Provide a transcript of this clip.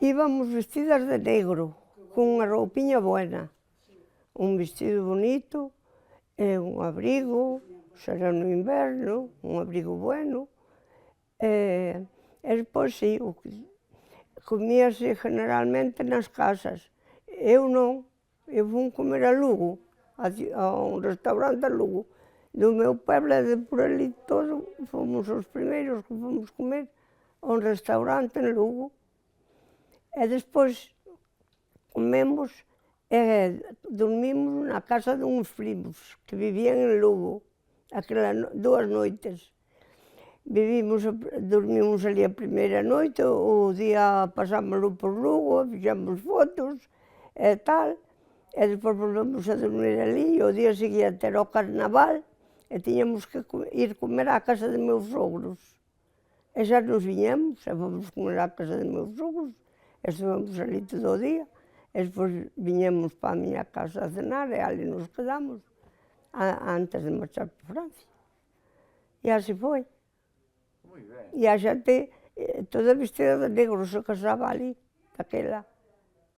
Íbamos vestidas de negro, cunha roupiña buena, un vestido bonito, e un abrigo, xa era no inverno, un abrigo bueno, e despois si, comíase generalmente nas casas. Eu non, eu fun comer a Lugo, a un restaurante a Lugo, do meu pueblo e de por ali todo, fomos os primeiros que fomos comer a un restaurante en Lugo. E despois comemos e dormimos na casa duns primos que vivían en Lugo, aquelas 2 noites. Dormimos ali a primeira noite, o día pasámoslo por Lugo, fixemos fotos e tal, e despois volvemos a dormir ali, e o día seguinte era o carnaval, e tiñamos que ir comer á casa de meus sogros. E xa nos viñemos, e fomos comer á casa de meus sogros, estivemos ali todo o día, e despois viñemos pa a miña casa a cenar e ali nos quedamos antes de marchar pa Francia. E así foi. Moi ben. E a xente toda vestida de negro se casaba ali, daquela.